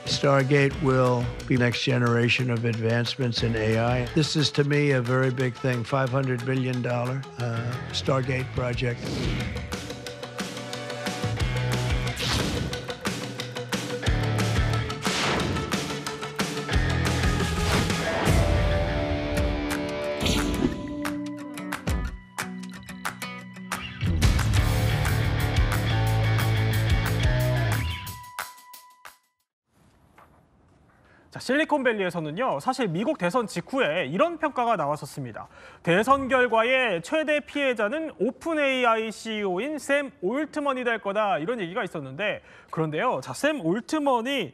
Stargate will be next generation of advancements in AI. This is, to me, a very big thing, $500 billion Stargate project. 자, 실리콘밸리에서는요, 사실 미국 대선 직후에 이런 평가가 나왔었습니다. 대선 결과의 최대 피해자는 오픈 AI CEO인 샘 올트먼이 될 거다, 이런 얘기가 있었는데, 그런데요, 자, 샘 올트먼이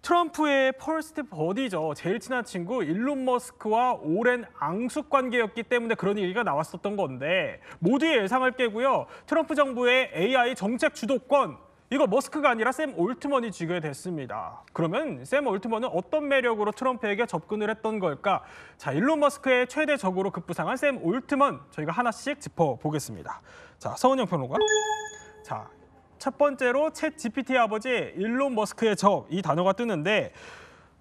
트럼프의 퍼스트 버디죠. 제일 친한 친구 일론 머스크와 오랜 앙숙 관계였기 때문에 그런 얘기가 나왔었던 건데, 모두의 예상을 깨고요, 트럼프 정부의 AI 정책 주도권, 이거 머스크가 아니라 샘 올트먼이 쥐게 됐습니다. 그러면 샘 올트먼은 어떤 매력으로 트럼프에게 접근을 했던 걸까? 자, 일론 머스크의 최대 적으로 급부상한 샘 올트먼, 저희가 하나씩 짚어보겠습니다. 자, 서은영 평론가. 자, 첫 번째로 챗 GPT의 아버지 일론 머스크의 적, 이 단어가 뜨는데,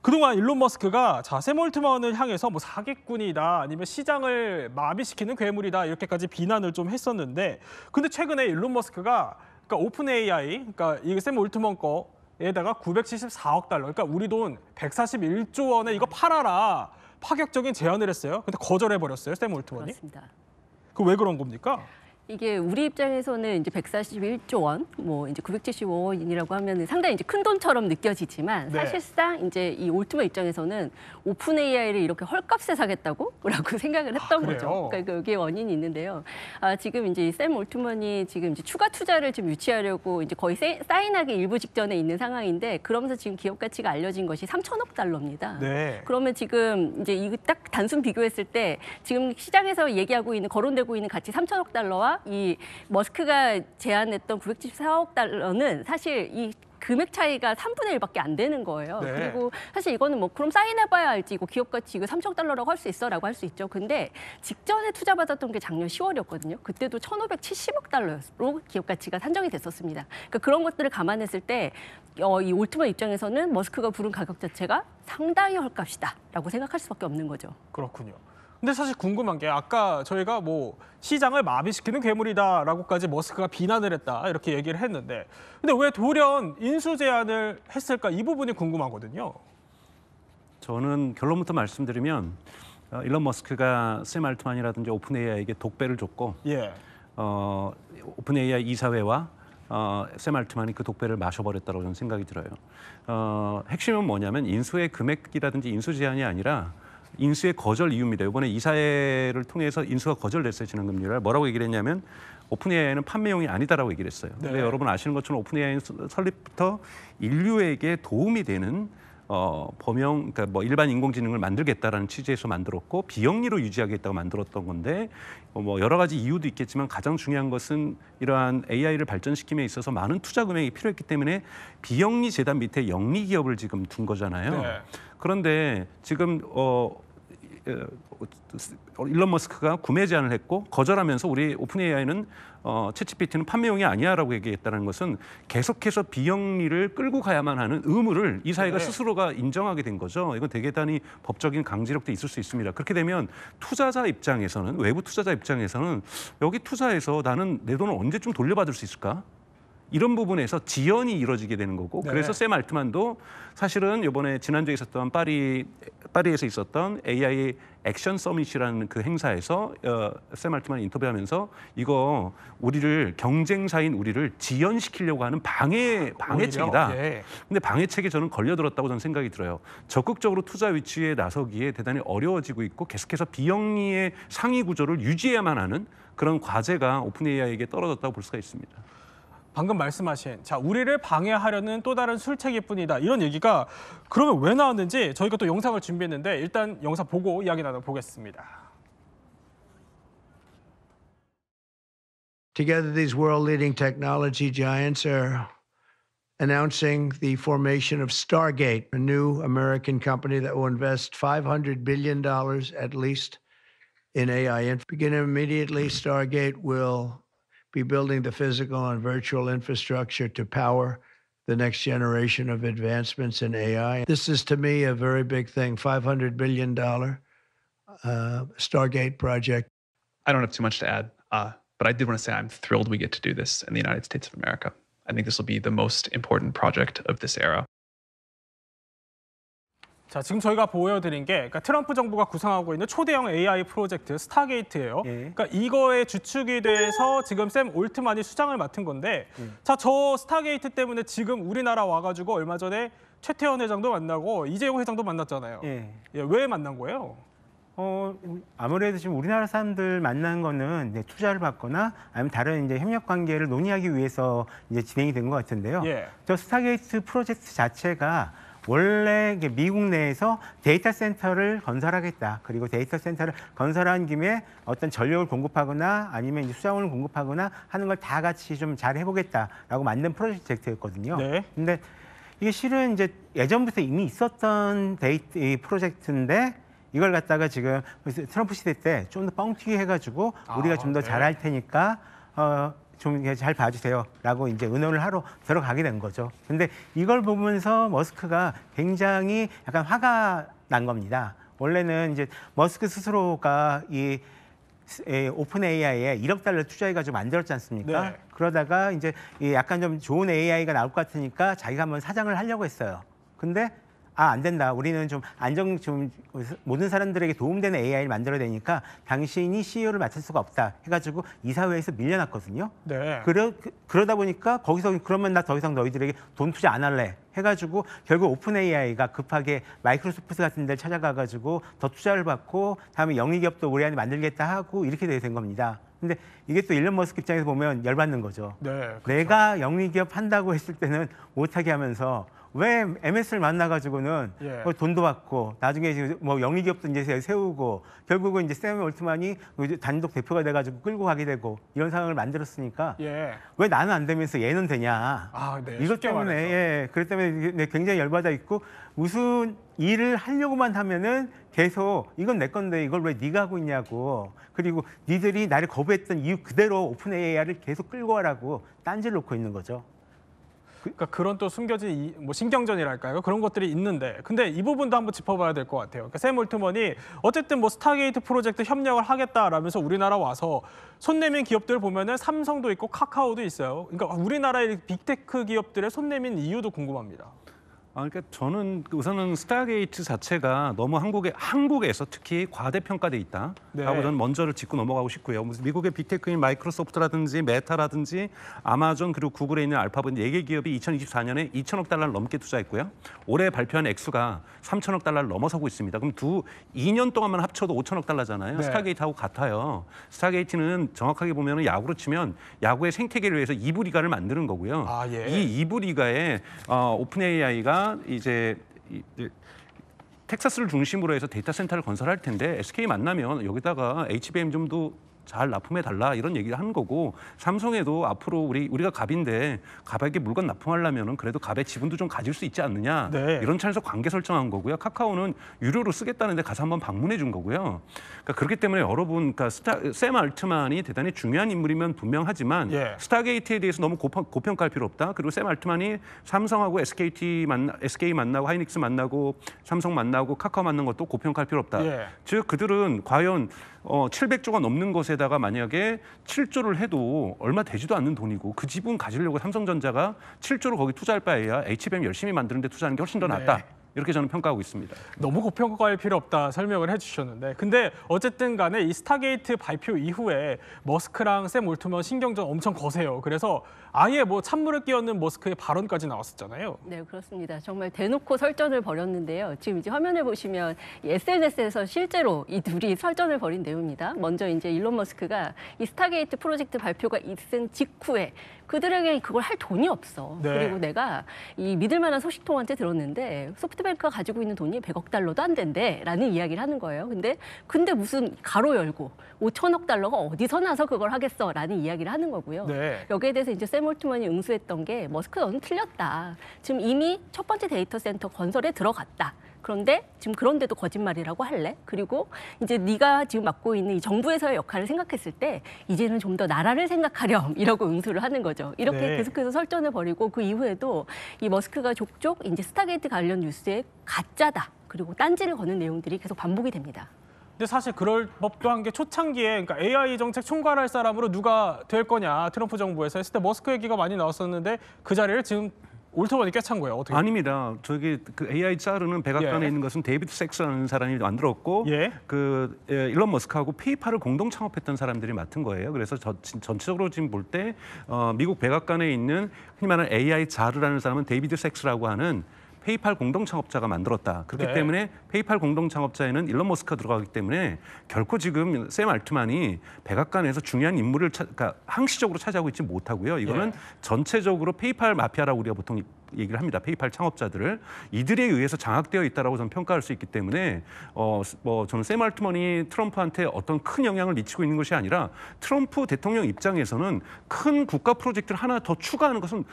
그동안 일론 머스크가 샘 올트먼을 향해서 뭐 사기꾼이다, 아니면 시장을 마비시키는 괴물이다, 이렇게까지 비난을 좀 했었는데, 근데 최근에 일론 머스크가 그러니까 오픈 AI, 그러니까 이 샘 올트먼 거에다가 974억 달러, 그러니까 우리 돈 141조 원에 이거 팔아라, 파격적인 제안을 했어요. 근데 거절해버렸어요, 샘 올트먼이. 그렇습니다. 그 왜 그런 겁니까? 이게 우리 입장에서는 이제 141조 원, 뭐 이제 975억 원이라고 하면 상당히 이제 큰 돈처럼 느껴지지만, 네. 사실상 이제 이 올트먼 입장에서는 오픈 AI를 이렇게 헐값에 사겠다고? 라고 생각을 했던 거죠. 그러니까 여기에 원인이 있는데요. 지금 이제 샘 올트먼이 지금 이제 추가 투자를 좀 유치하려고 이제 거의 사인하기 일부 직전에 있는 상황인데, 그러면서 지금 기업 가치가 알려진 것이 3천억 달러입니다. 네. 그러면 지금 이제 이거 딱 단순 비교했을 때 지금 시장에서 얘기하고 있는, 거론되고 있는 가치 3천억 달러와 이 머스크가 제안했던 974억 달러는 사실 이 금액 차이가 3분의 1밖에 안 되는 거예요. 네. 그리고 사실 이거는 뭐 그럼 사인해봐야 알지, 이거 기업 가치 이거 3천 달러라고 할 수 있어라고 할 수 있죠. 근데 직전에 투자받았던 게 작년 10월이었거든요. 그때도 1,570억 달러로 기업 가치가 산정이 됐었습니다. 그러니까 그런 것들을 감안했을 때 이 올트먼 입장에서는 머스크가 부른 가격 자체가 상당히 헐값이다라고 생각할 수밖에 없는 거죠. 그렇군요. 근데 사실 궁금한 게, 아까 저희가 뭐 시장을 마비시키는 괴물이다라고까지 머스크가 비난을 했다, 이렇게 얘기를 했는데, 근데 왜 돌연 인수 제안을 했을까, 이 부분이 궁금하거든요. 저는 결론부터 말씀드리면 일론 머스크가 샘 알트만이라든지 오픈 AI에게 독배를 줬고, 예. 오픈 AI 이사회와 샘 알트만이 그 독배를 마셔버렸다고 저는 생각이 들어요. 핵심은 뭐냐면 인수의 금액이라든지 인수 제한이 아니라 인수의 거절 이유입니다. 이번에 이사회를 통해서 인수가 거절됐어요, 지난 금요일. 뭐라고 얘기를 했냐면 오픈 AI는 판매용이 아니다라고 얘기를 했어요. 네. 근데 여러분 아시는 것처럼 오픈 AI는 설립부터 인류에게 도움이 되는 범용, 그러니까 뭐 일반 인공지능을 만들겠다라는 취지에서 만들었고, 비영리로 유지하겠다고 만들었던 건데, 뭐 여러 가지 이유도 있겠지만 가장 중요한 것은 이러한 AI를 발전시킴에 있어서 많은 투자 금액이 필요했기 때문에 비영리 재단 밑에 영리 기업을 지금 둔 거잖아요. 네. 그런데 지금 일론 머스크가 구매 제안을 했고 거절하면서 우리 오픈 AI는 챗GPT는 판매용이 아니야라고 얘기했다는 것은 계속해서 비영리를 끌고 가야만 하는 의무를 이사회가 네. 스스로가 인정하게 된 거죠. 이건 대단히 법적인 강제력도 있을 수 있습니다. 그렇게 되면 투자자 입장에서는, 외부 투자자 입장에서는 여기 투자해서 나는 내 돈을 언제쯤 돌려받을 수 있을까? 이런 부분에서 지연이 이루어지게 되는 거고, 네. 그래서 샘 알트만도 사실은 이번에 지난주에 있었던 파리에서 있었던 AI 액션 서밋이라는 그 행사에서 샘 알트만이 인터뷰하면서 이거 우리를, 경쟁사인 우리를 지연시키려고 하는 방해책이다. 예. 근데 방해책에 저는 걸려들었다고 저는 생각이 들어요. 적극적으로 투자 위치에 나서기에 대단히 어려워지고 있고, 계속해서 비영리의 상위 구조를 유지해야만 하는 그런 과제가 오픈 AI에게 떨어졌다고 볼 수가 있습니다. 방금 말씀하신, 자, 우리를 방해하려는 또 다른 술책일 뿐이다, 이런 얘기가 그러면 왜 나왔는지 저희가 또 영상을 준비했는데, 일단 영상 보고 이야기 나눠보겠습니다. Together, these world-leading technology giants are announcing the formation of Stargate, a new American company that will invest $500 billion at least in AI. And beginning immediately, Stargate will be building the physical and virtual infrastructure to power the next generation of advancements in AI. This is to me a very big thing, $500 billion Stargate project. I don't have too much to add, but I did want to say I'm thrilled we get to do this in the United States of America. I think this will be the most important project of this era. 자, 지금 저희가 보여드린 게 그러니까 트럼프 정부가 구상하고 있는 초대형 AI 프로젝트 스타게이트예요. 예. 그러니까 이거의 주축이 돼서 지금 샘 올트만이 수장을 맡은 건데, 자, 저 스타게이트 때문에 지금 우리나라 와가지고 얼마 전에 최태원 회장도 만나고 이재용 회장도 만났잖아요. 예. 예, 왜 만난 거예요? 아무래도 지금 우리나라 사람들 만난 거는 이제 투자를 받거나 아니면 다른 이제 협력 관계를 논의하기 위해서 이제 진행이 된 것 같은데요. 예. 저 스타게이트 프로젝트 자체가 원래 이게 미국 내에서 데이터 센터를 건설하겠다. 그리고 데이터 센터를 건설한 김에 어떤 전력을 공급하거나 아니면 이제 수자원을 공급하거나 하는 걸 다 같이 좀 잘 해보겠다라고 만든 프로젝트였거든요. 네. 근데 이게 실은 이제 예전부터 이미 있었던 이 프로젝트인데 이걸 갖다가 지금 트럼프 시대 때 좀 더 뻥튀기 해가지고 우리가 좀 더 네. 잘할 테니까 좀 잘 봐주세요라고 이제 의논을 하러 들어가게 된 거죠. 근데 이걸 보면서 머스크가 굉장히 약간 화가 난 겁니다. 원래는 이제 머스크 스스로가 이 오픈 AI에 1억 달러 투자해가지고 만들었지 않습니까? 네. 그러다가 이제 약간 좀 좋은 AI가 나올 것 같으니까 자기가 한번 사장을 하려고 했어요. 근데 안 된다. 우리는 좀 모든 사람들에게 도움되는 AI를 만들어야 되니까 당신이 CEO를 맡을 수가 없다. 해가지고 이사회에서 밀려났거든요. 네. 그러다 보니까 거기서 그러면 나 더 이상 너희들에게 돈 투자 안 할래. 해가지고 결국 오픈 AI가 급하게 마이크로소프트 같은 데를 찾아가가지고 더 투자를 받고 다음에 영위기업도 우리 안에 만들겠다 하고 이렇게 된 겁니다. 근데 이게 또 일론 머스크 입장에서 보면 열받는 거죠. 네, 그렇죠. 내가 영위기업 한다고 했을 때는 못하게 하면서 왜 MS를 만나가지고는 예. 돈도 받고 나중에 뭐 영위기업도 이제 세우고 결국은 이제 샘 올트만이 단독 대표가 돼가지고 끌고 가게 되고 이런 상황을 만들었으니까 예. 왜 나는 안 되면서 얘는 되냐? 네. 이것 쉽게 때문에 말해서. 그것 때문에 굉장히 열받아 있고 무슨 일을 하려고만 하면은 계속 이건 내 건데 이걸 왜 네가 하고 있냐고 그리고 니들이 나를 거부했던 이유 그대로 오픈 AI를 계속 끌고 와라고 딴지를 놓고 있는 거죠. 그러니까 그런 또 숨겨진 뭐 신경전이랄까요? 그런 것들이 있는데, 근데 이 부분도 한번 짚어봐야 될 것 같아요. 그러니까 샘 올트먼이 어쨌든 뭐 스타게이트 프로젝트 협력을 하겠다라면서 우리나라 와서 손 내민 기업들 보면은 삼성도 있고 카카오도 있어요. 그러니까 우리나라의 빅테크 기업들의 손 내민 이유도 궁금합니다. 그러니까 저는 우선은 스타게이트 자체가 너무 한국에서 특히 과대평가돼 있다라고 네. 저는 먼저를 짚고 넘어가고 싶고요. 무슨 미국의 빅테크인 마이크로소프트라든지 메타라든지 아마존 그리고 구글에 있는 알파벳 4개 기업이 2024년에 2천억 달러를 넘게 투자했고요. 올해 발표한 액수가 3천억 달러를 넘어서고 있습니다. 그럼 2년 동안만 합쳐도 5천억 달러잖아요. 네. 스타게이트하고 같아요. 스타게이트는 정확하게 보면 야구로 치면 야구의 생태계를 위해서 2부 리가를 만드는 거고요. 예. 이 2부 리가에 오픈 AI가 이제 텍사스를 중심으로 해서 데이터 센터를 건설할 텐데 SK 만나면 여기다가 HBM 좀 더 잘 납품해 달라 이런 얘기를 하는 거고 삼성에도 앞으로 우리가 갑인데 갑에게 물건 납품하려면은 그래도 갑의 지분도 좀 가질 수 있지 않느냐 네. 이런 차에서 관계 설정한 거고요. 카카오는 유료로 쓰겠다는데 가서 한번 방문해 준 거고요. 그러니까 그렇기 때문에 여러분, 그러니까 샘 알트만이 대단히 중요한 인물이면 분명하지만 예. 스타게이트에 대해서 너무 고평가할 필요 없다. 그리고 샘 알트만이 삼성하고 SK 만나고 하이닉스 만나고 삼성 만나고 카카오 만난 것도 고평가할 필요 없다. 예. 즉 그들은 과연 700조가 넘는 것에다가 만약에 7조를 해도 얼마 되지도 않는 돈이고 그 지분 가지려고 삼성전자가 7조를 거기 투자할 바에야 HBM 열심히 만드는 데 투자하는 게 훨씬 더 낫다. 네. 이렇게 저는 평가하고 있습니다. 너무 고평가할 필요 없다 설명을 해주셨는데, 근데 어쨌든 간에 이 스타게이트 발표 이후에 머스크랑 샘 올트먼 신경전 엄청 거세요. 그래서 아예 뭐 찬물을 끼얹는 머스크의 발언까지 나왔었잖아요. 네, 그렇습니다. 정말 대놓고 설전을 벌였는데요. 지금 이제 화면을 보시면 이 SNS에서 실제로 이 둘이 설전을 벌인 내용입니다. 먼저 이제 일론 머스크가 이 스타게이트 프로젝트 발표가 있은 직후에 그들에게 그걸 할 돈이 없어. 네. 그리고 내가 이 믿을 만한 소식통한테 들었는데 소프트뱅크가 가지고 있는 돈이 100억 달러도 안 된대 라는 이야기를 하는 거예요. 근데 무슨 가로 열고 5천억 달러가 어디서 나서 그걸 하겠어 라는 이야기를 하는 거고요. 네. 여기에 대해서 이제 샘 올트먼이 응수했던 게 머스크 너는 틀렸다. 지금 이미 첫 번째 데이터 센터 건설에 들어갔다. 그런데 지금 그런데도 거짓말이라고 할래? 그리고 이제 네가 지금 맡고 있는 이 정부에서의 역할을 생각했을 때 이제는 좀 더 나라를 생각하렴 이라고 응수를 하는 거죠. 이렇게 네. 계속해서 설전을 벌이고 그 이후에도 이 머스크가 족족 이제 스타게이트 관련 뉴스에 가짜다 그리고 딴지를 거는 내용들이 계속 반복이 됩니다. 근데 사실 그럴 법도 한 게 초창기에 그러니까 AI 정책 총괄할 사람으로 누가 될 거냐 트럼프 정부에서 했을 때 머스크 얘기가 많이 나왔었는데 그 자리를 지금 올트먼이 꿰찬 거예요. 어떻게? 아닙니다. 저기 그 AI 자르는 백악관에 예. 있는 것은 데이비드 섹스라는 사람이 만들었고 예. 일론 머스크하고 페이팔을 공동 창업했던 사람들이 맡은 거예요. 그래서 전체적으로 지금 볼 때 미국 백악관에 있는 흔히 말하는 AI 자르라는 사람은 데이비드 섹스라고 하는 페이팔 공동 창업자가 만들었다. 그렇기 네. 때문에 페이팔 공동 창업자에는 일론 머스크가 들어가기 때문에 결코 지금 샘 알트만이 백악관에서 중요한 인물을 그러니까 항시적으로 차지하고 있지 못하고요. 이거는 예. 전체적으로 페이팔 마피아라고 우리가 보통 얘기를 합니다. 페이팔 창업자들을 이들에 의해서 장악되어 있다라고 저는 평가할 수 있기 때문에 저는 샘 알트만이 트럼프한테 어떤 큰 영향을 미치고 있는 것이 아니라 트럼프 대통령 입장에서는 큰 국가 프로젝트를 하나 더 추가하는 것은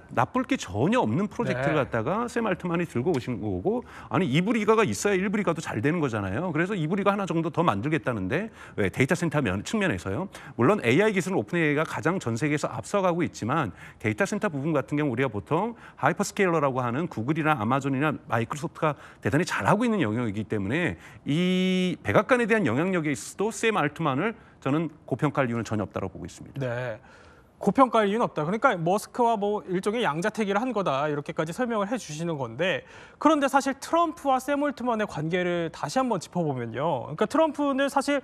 나쁠 게 전혀 없는 프로젝트를 네. 갖다가 샘 알트만이 들고 오신 거고 아니 2부 리가가 있어야 1부 리가도 잘 되는 거잖아요. 그래서 2부 리가 하나 정도 더 만들겠다는데 왜 데이터 센터 측면에서요. 물론 AI 기술은 오픈 AI가 가장 전 세계에서 앞서가고 있지만 데이터 센터 부분 같은 경우 우리가 보통 하이퍼스케일러라고 하는 구글이나 아마존이나 마이크로소프트가 대단히 잘하고 있는 영역이기 때문에 이 백악관에 대한 영향력에 있어서도 샘 알트만을 저는 고평가할 이유는 전혀 없다고 보고 있습니다. 네. 고평가할 이유는 없다. 그러니까 머스크와 뭐 일종의 양자택일을 한 거다. 이렇게까지 설명을 해주시는 건데 그런데 사실 트럼프와 샘 올트먼의 관계를 다시 한번 짚어보면요. 그러니까 트럼프는 사실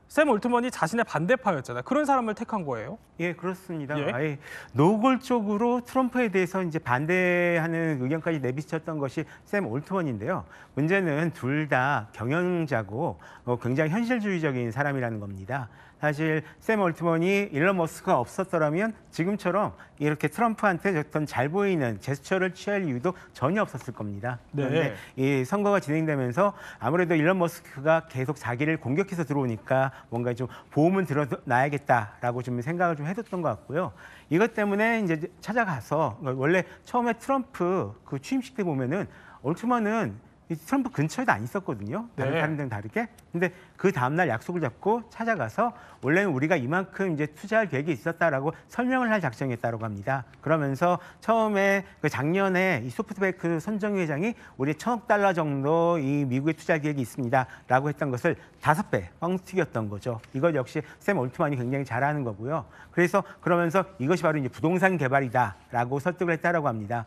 샘 올트먼이 자신의 반대파였잖아요. 그런 사람을 택한 거예요. 예, 그렇습니다. 예. 아예 노골적으로 트럼프에 대해서 이제 반대하는 의견까지 내비쳤던 것이 샘 올트먼인데요. 문제는 둘 다 경영자고 굉장히 현실주의적인 사람이라는 겁니다. 사실 샘 올트먼이 일론 머스크가 없었더라면 지금처럼 이렇게 트럼프한테 어떤 잘 보이는 제스처를 취할 이유도 전혀 없었을 겁니다. 그런데 이 선거가 진행되면서 아무래도 일론 머스크가 계속 자기를 공격해서 들어오니까 뭔가 좀 보험은 들어놔야겠다라고 좀 생각을 좀 해뒀던 것 같고요. 이것 때문에 이제 찾아가서 원래 처음에 트럼프 그 취임식 때 보면은 올트먼은 트럼프 근처에도 안 있었거든요. 다른 네. 사람들은 다르게. 근데 그 다음날 약속을 잡고 찾아가서 원래는 우리가 이만큼 이제 투자할 계획이 있었다라고 설명을 할 작정이었다고 합니다. 그러면서 처음에 그 작년에 이 소프트뱅크 손정희 회장이 우리 1,000억 달러 정도 이 미국에 투자할 계획이 있습니다라고 했던 것을 5배 뻥튀겼던 거죠. 이것 역시 샘 올트만이 굉장히 잘하는 거고요. 그래서 그러면서 이것이 바로 이제 부동산 개발이다라고 설득을 했다라고 합니다.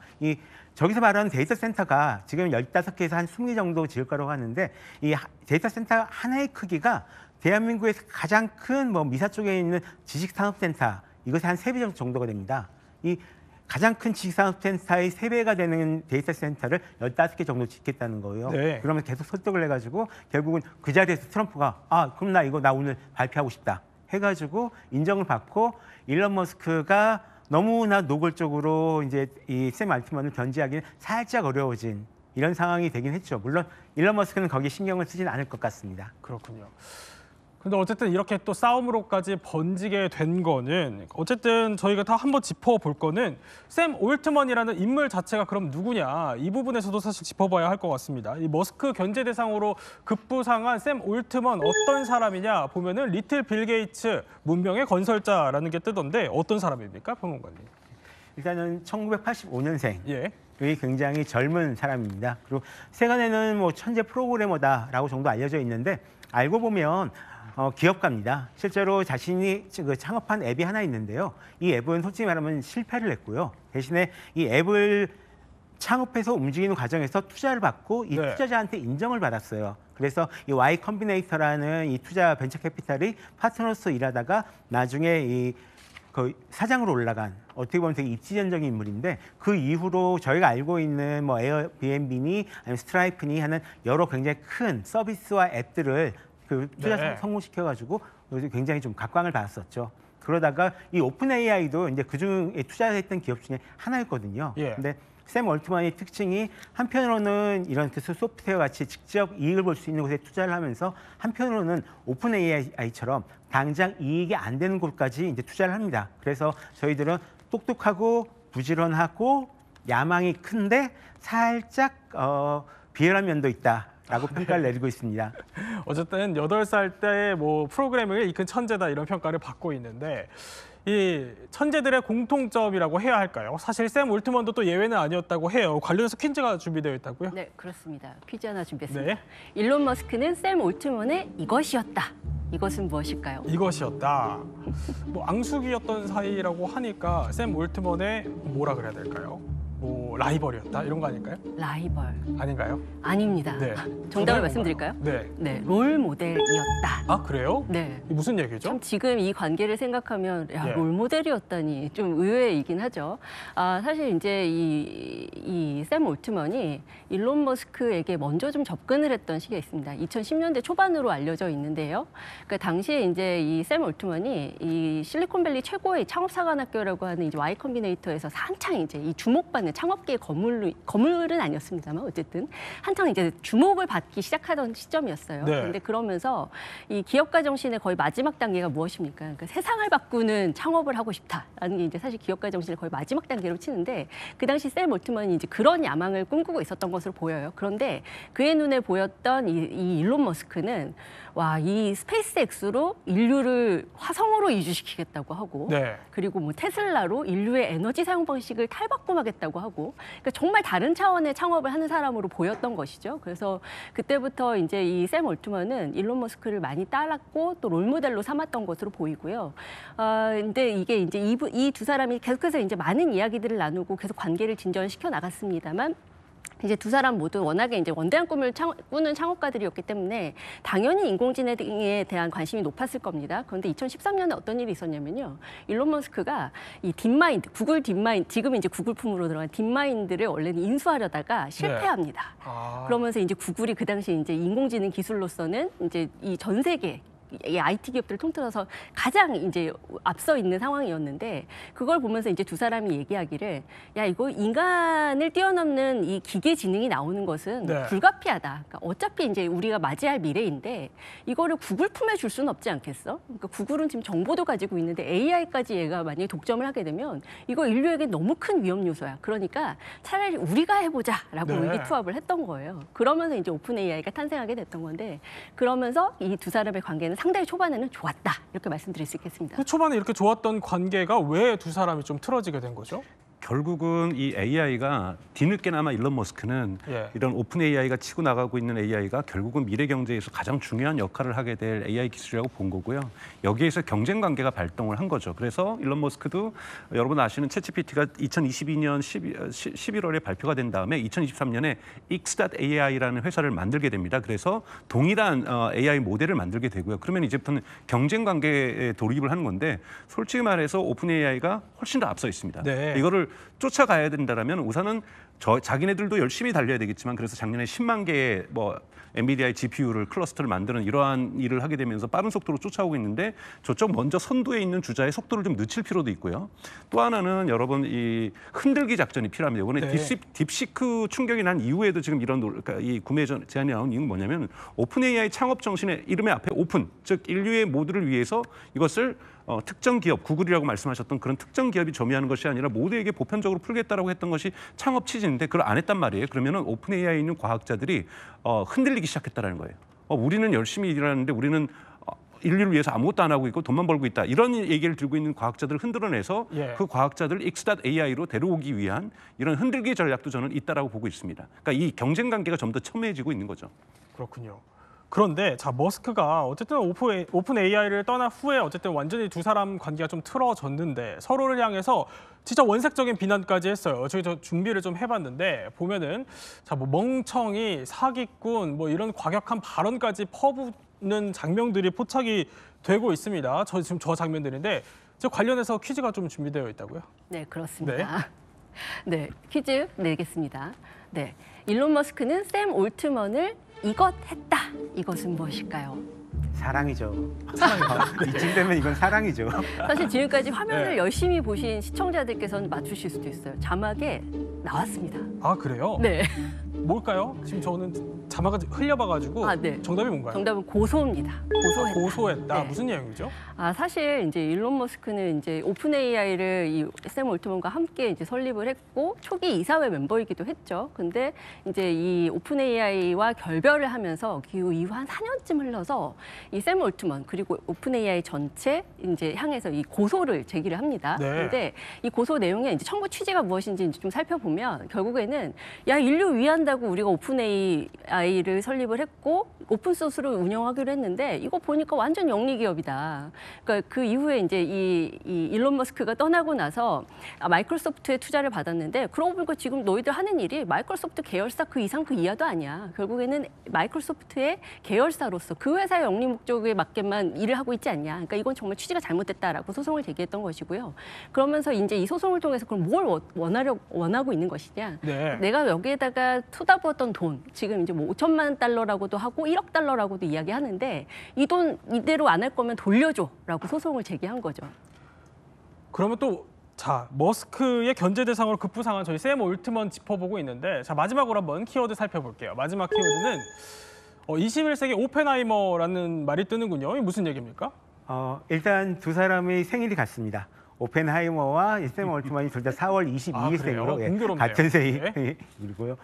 저기서 말하는 데이터 센터가 지금 15개에서 한 20개 정도 지을 거라고 하는데 이 데이터 센터 하나의 크기가 대한민국에서 가장 큰 미사 쪽에 있는 지식산업센터 이것이 한 3배 정도가 됩니다. 이 가장 큰 지식산업센터의 3배가 되는 데이터 센터를 15개 정도 짓겠다는 거예요. 네. 그러면 계속 설득을 해가지고 결국은 그 자리에서 트럼프가 그럼 나 오늘 발표하고 싶다 해가지고 인정을 받고 일론 머스크가 너무나 노골적으로 이제 이 샘 알트만을 견제하기는 살짝 어려워진 이런 상황이 되긴 했죠. 물론 일론 머스크는 거기에 신경을 쓰진 않을 것 같습니다. 그렇군요. 근데 어쨌든 이렇게 또 싸움으로까지 번지게 된 거는 어쨌든 저희가 다 한번 짚어볼 거는 샘 올트먼이라는 인물 자체가 그럼 누구냐 이 부분에서도 사실 짚어봐야 할 것 같습니다. 이 머스크 견제 대상으로 급부상한 샘 올트먼 어떤 사람이냐 보면은 리틀 빌 게이츠 문명의 건설자라는 게 뜨던데 어떤 사람입니까, 평론가님? 일단은 1985년생. 예. 이 굉장히 젊은 사람입니다. 그리고 세간에는 천재 프로그래머다라고 정도 알려져 있는데 알고 보면 기업가입니다. 실제로 자신이 창업한 앱이 하나 있는데요. 이 앱은 솔직히 말하면 실패를 했고요. 대신에 이 앱을 창업해서 움직이는 과정에서 투자를 받고 이 네. 투자자한테 인정을 받았어요. 그래서 이 Y 컴비네이터라는 이 투자 벤처 캐피탈이 파트너로서 일하다가 나중에 그 사장으로 올라간 어떻게 보면 되게 입지전적인 인물인데 그 이후로 저희가 알고 있는 에어비앤비니 아니면 스트라이프니 하는 여러 굉장히 큰 서비스와 앱들을 그 투자 네. 성공시켜가지고 굉장히 좀 각광을 받았었죠. 그러다가 이 오픈 AI도 이제 그중에 투자했던 기업 중에 하나였거든요. 예. 근데 샘 올트만의 특징이 한편으로는 이런 그 소프트웨어 같이 직접 이익을 볼 수 있는 곳에 투자를 하면서 한편으로는 오픈 AI처럼 당장 이익이 안 되는 곳까지 이제 투자를 합니다. 그래서 저희들은 똑똑하고 부지런하고 야망이 큰데 살짝 비열한 면도 있다라고 평가를 내리고 있습니다. 어쨌든 8살 때 뭐 프로그래밍을 이끈 천재다 이런 평가를 받고 있는데 이 천재들의 공통점이라고 해야 할까요? 사실 샘 올트먼도 또 예외는 아니었다고 해요. 관련해서 퀴즈가 준비되어 있다고요? 네, 그렇습니다. 퀴즈 하나 준비했습니다. 네. 일론 머스크는 샘 올트먼의 이것이었다. 이것은 무엇일까요? 이것이었다. 뭐 앙숙이었던 사이라고 하니까 샘 올트먼의 뭐라 그래야 될까요? 뭐 라이벌이었다 이런 거 아닐까요? 라이벌. 아닌가요? 아닙니다. 네. 정답을 말씀드릴까요? 네. 네, 롤 모델이었다. 아 그래요? 네. 이게 무슨 얘기죠? 참 지금 이 관계를 생각하면 야, 예. 롤 모델이었다니 좀 의외이긴 하죠. 사실 이제 이 샘 올트먼이 일론 머스크에게 먼저 좀 접근을 했던 시기가 있습니다. 2010년대 초반으로 알려져 있는데요. 그러니까 당시에 이제 이 샘 올트먼이 이 실리콘밸리 최고의 창업사관학교라고 하는 이제 Y 컴비네이터에서 한창 이제 이 주목받는 창업계의 거물은 아니었습니다만 어쨌든 한창 이제 주목을 받기 시작하던 시점이었어요. 네. 그런데 그러면서 이 기업가 정신의 거의 마지막 단계가 무엇입니까? 그러니까 세상을 바꾸는 창업을 하고 싶다라는 게 이제 사실 기업가 정신의 거의 마지막 단계로 치는데 그 당시 샘 올트먼이 이제 그런 야망을 꿈꾸고 있었던 것으로 보여요. 그런데 그의 눈에 보였던 이 일론 머스크는 와, 이 스페이스X로 인류를 화성으로 이주시키겠다고 하고 네. 그리고 뭐 테슬라로 인류의 에너지 사용 방식을 탈바꿈하겠다고 하고 그러니까 정말 다른 차원의 창업을 하는 사람으로 보였던 것이죠. 그래서 그때부터 이제 이 샘 올트먼은 일론 머스크를 많이 따랐고 또 롤모델로 삼았던 것으로 보이고요. 근데 이게 이제 이 두 사람이 계속해서 이제 많은 이야기들을 나누고 계속 관계를 진전시켜 나갔습니다만 이제 두 사람 모두 워낙에 이제 원대한 꿈을 꾸는 창업가들이었기 때문에 당연히 인공지능에 대한 관심이 높았을 겁니다. 그런데 2013년에 어떤 일이 있었냐면요. 일론 머스크가 이 딥마인드, 구글 딥마인드, 지금 이제 구글품으로 들어간 딥마인드를 원래는 인수하려다가 실패합니다. 그러면서 이제 구글이 그 당시 이제 인공지능 기술로서는 이제 이 전 세계 이 IT 기업들을 통틀어서 가장 이제 앞서 있는 상황이었는데 그걸 보면서 이제 두 사람이 얘기하기를 야 이거 인간을 뛰어넘는 이 기계 지능이 나오는 것은 네. 불가피하다. 그러니까 어차피 이제 우리가 맞이할 미래인데 이거를 구글 품에 줄 수는 없지 않겠어? 그러니까 구글은 지금 정보도 가지고 있는데 AI까지 얘가 만약에 독점을 하게 되면 이거 인류에게 너무 큰 위험 요소야. 그러니까 차라리 우리가 해보자라고 네. 의기투합을 했던 거예요. 그러면서 이제 오픈 AI가 탄생하게 됐던 건데 그러면서 이 두 사람의 관계는 상당히 초반에는 좋았다 이렇게 말씀드릴 수 있겠습니다. 그 초반에 이렇게 좋았던 관계가 왜 두 사람이 좀 틀어지게 된 거죠? 결국은 이 AI가 뒤늦게나마 일론 머스크는 예. 이런 오픈 AI가 치고 나가고 있는 AI가 결국은 미래 경제에서 가장 중요한 역할을 하게 될 AI 기술이라고 본 거고요. 여기에서 경쟁 관계가 발동을 한 거죠. 그래서 일론 머스크도 여러분 아시는 챗GPT가 2022년 11월에 발표가 된 다음에 2023년에 X.AI라는 회사를 만들게 됩니다. 그래서 동일한 AI 모델을 만들게 되고요. 그러면 이제부터는 경쟁 관계에 돌입을 하는 건데 솔직히 말해서 오픈 AI가 훨씬 더 앞서 있습니다. 네. 이거를 쫓아가야 된다라면 우선은 자기네들도 열심히 달려야 되겠지만 그래서 작년에 10만 개의 뭐 엔비디아의 GPU를 클러스터를 만드는 이러한 일을 하게 되면서 빠른 속도로 쫓아오고 있는데 저쪽 먼저 선두에 있는 주자의 속도를 좀 늦출 필요도 있고요. 또 하나는 여러분 이 흔들기 작전이 필요합니다. 이번에 네. 딥시크 충격이 난 이후에도 지금 이런 그러니까 이 구매 제한이 나온 이유는 뭐냐면 오픈 AI 창업 정신의 이름의 앞에 오픈, 즉 인류의 모두를 위해서 이것을 특정 기업, 구글이라고 말씀하셨던 그런 특정 기업이 점유하는 것이 아니라 모두에게 보편적으로 풀겠다라고 했던 것이 창업 취지인데 그걸 안 했단 말이에요. 그러면은 오픈 AI에 있는 과학자들이 흔들리기 시작했다라는 거예요. 우리는 열심히 일하는데 우리는 인류를 위해서 아무것도 안 하고 있고 돈만 벌고 있다. 이런 얘기를 들고 있는 과학자들을 흔들어내서 예. 그 과학자들을 X.AI로 데려오기 위한 이런 흔들기 전략도 저는 있다라고 보고 있습니다. 그러니까 이 경쟁 관계가 좀 더 첨예해지고 있는 거죠. 그렇군요. 그런데 자 머스크가 어쨌든 오픈 AI를 떠난 후에 어쨌든 완전히 두 사람 관계가 좀 틀어졌는데 서로를 향해서 진짜 원색적인 비난까지 했어요. 저희 준비를 좀 해봤는데 보면은 자 뭐 멍청이, 사기꾼 뭐 이런 과격한 발언까지 퍼붓는 장면들이 포착이 되고 있습니다. 지금 저 장면들인데 저 관련해서 퀴즈가 좀 준비되어 있다고요? 네, 그렇습니다. 네, 퀴즈 내겠습니다. 네, 일론 머스크는 샘 올트먼을 이것 했다. 이것은 무엇일까요? 사랑이죠. 이쯤 되면 이건 사랑이죠. 사실 지금까지 화면을 네. 열심히 보신 시청자들께서는 맞추실 수도 있어요. 자막에 나왔습니다. 아 그래요? 네. 뭘까요? 지금 저는 자막을 흘려봐가지고 네. 정답이 뭔가요? 정답은 고소입니다. 고소했다. 고소했다. 네. 무슨 내용이죠? 사실 이제 일론 머스크는 이제 오픈 AI를 이 샘 올트먼과 함께 이제 설립을 했고 초기 이사회 멤버이기도 했죠. 근데 이제 이 오픈 AI와 결별을 하면서 그 이후 한 4년쯤 흘러서 이 샘 올트먼 그리고 오픈 AI 전체 이제 향해서 이 고소를 제기를 합니다. 네. 근데 이 고소 내용에 이제 청구 취지가 무엇인지 이제 좀 살펴보면 결국에는 야 인류 위한다고 우리가 오픈 AI를 설립을 했고 오픈 소스로 운영하기로 했는데 이거 보니까 완전 영리 기업이다. 그러니까 그 이후에 이제 이 일론 머스크가 떠나고 나서 마이크로소프트에 투자를 받았는데 그러고 보니까 지금 너희들 하는 일이 마이크로소프트 계열사 그 이상 그 이하도 아니야. 결국에는 마이크로소프트의 계열사로서 그 회사의 영리 목적에 맞게만 일을 하고 있지 않냐. 그러니까 이건 정말 취지가 잘못됐다라고 소송을 제기했던 것이고요. 그러면서 이제 이 소송을 통해서 그럼 뭘 원하고 있는 것이냐. 네. 내가 여기에다가 쏟아부었던 돈, 지금 이제 뭐 5천만 달러라고도 하고 1억 달러라고도 이야기하는데 이 돈 이대로 안 할 거면 돌려줘라고 소송을 제기한 거죠. 그러면 또 자, 머스크의 견제 대상으로 급부상한 저희 샘 올트먼 짚어보고 있는데 자, 마지막으로 한번 키워드 살펴볼게요. 마지막 키워드는 21세기 오펜하이머라는 말이 뜨는군요. 이게 무슨 얘기입니까? 일단 두 사람의 생일이 같습니다. 오펜하이머와 샘 올트먼이 둘 다 4월 22일생으로 공교롭네요. 같은 네. 생일이고요.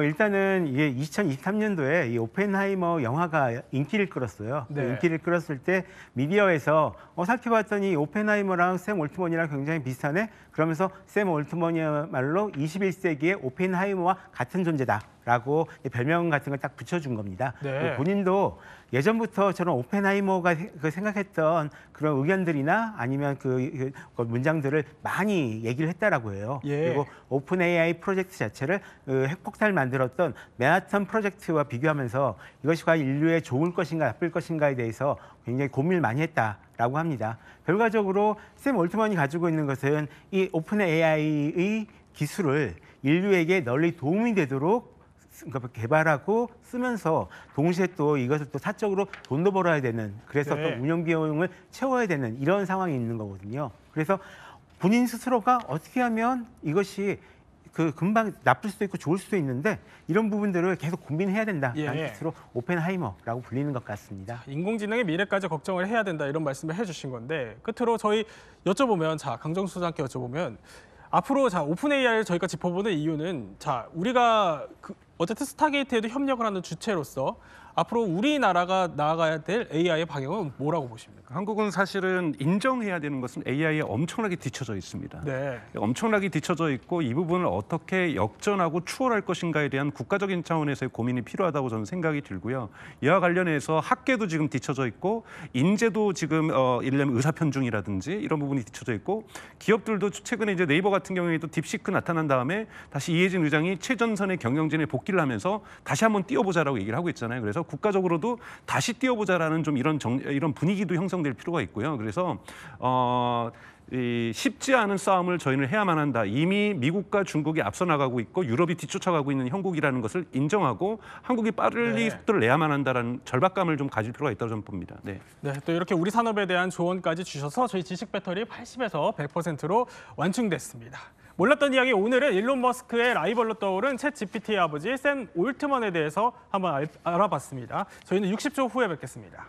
일단은 이게 2023년도에 이 오펜하이머 영화가 인기를 끌었어요. 네. 인기를 끌었을 때 미디어에서 살펴봤더니 오펜하이머랑 샘 올트먼이랑 굉장히 비슷하네. 그러면서 샘 올트먼이야말로 21세기의 오펜하이머와 같은 존재다라고 별명 같은 걸 딱 붙여준 겁니다. 네. 본인도 예전부터 저런 오펜하이머가 생각했던 그런 의견들이나 아니면 그 문장들을 많이 얘기를 했다라고 해요. 예. 그리고 오픈 AI 프로젝트 자체를 핵폭탄을 만들었던 맨하탄 프로젝트와 비교하면서 이것이 과연 인류에 좋을 것인가 나쁠 것인가에 대해서 굉장히 고민을 많이 했다라고 합니다. 결과적으로 샘 올트먼이 가지고 있는 것은 이 오픈 AI의 기술을 인류에게 널리 도움이 되도록 개발하고 쓰면서 동시에 또 이것을 또 사적으로 돈도 벌어야 되는 그래서 네. 또 운영 비용을 채워야 되는 이런 상황이 있는 거거든요. 그래서 본인 스스로가 어떻게 하면 이것이 금방 나쁠 수도 있고 좋을 수도 있는데 이런 부분들을 계속 고민해야 된다라는 예. 뜻으로 오펜하이머라고 불리는 것 같습니다. 인공지능의 미래까지 걱정을 해야 된다 이런 말씀을 해주신 건데 끝으로 저희 여쭤보면 자 강정수 소장께 여쭤보면 앞으로 자 오픈 AI를 저희가 짚어보는 이유는 자 우리가 어쨌든 스타게이트에도 협력을 하는 주체로서 앞으로 우리나라가 나아가야 될 AI의 방향은 뭐라고 보십니까? 한국은 사실은 인정해야 되는 것은 AI에 엄청나게 뒤처져 있습니다. 네. 엄청나게 뒤처져 있고 이 부분을 어떻게 역전하고 추월할 것인가에 대한 국가적인 차원에서의 고민이 필요하다고 저는 생각이 들고요. 이와 관련해서 학계도 지금 뒤처져 있고 인재도 지금 이를테면 의사편중이라든지 이런 부분이 뒤처져 있고 기업들도 최근에 이제 네이버 같은 경우에도 딥시크 나타난 다음에 다시 이해진 의장이 최전선의 경영진에 복귀를 하면서 다시 한번 뛰어보자라고 얘기를 하고 있잖아요. 그래서 국가적으로도 다시 뛰어보자라는 좀 이런 분위기도 형성될 필요가 있고요. 그래서 쉽지 않은 싸움을 저희는 해야만 한다. 이미 미국과 중국이 앞서 나가고 있고 유럽이 뒤쫓아가고 있는 형국이라는 것을 인정하고 한국이 빨리 속도를 내야만 한다는 절박감을 좀 가질 필요가 있다고 저는 봅니다. 네. 네, 또 이렇게 우리 산업에 대한 조언까지 주셔서 저희 지식 배터리 80에서 100%로 완충됐습니다. 몰랐던 이야기 오늘은 일론 머스크의 라이벌로 떠오른 챗 GPT의 아버지 샘 올트먼에 대해서 한번 알아봤습니다. 저희는 60초 후에 뵙겠습니다.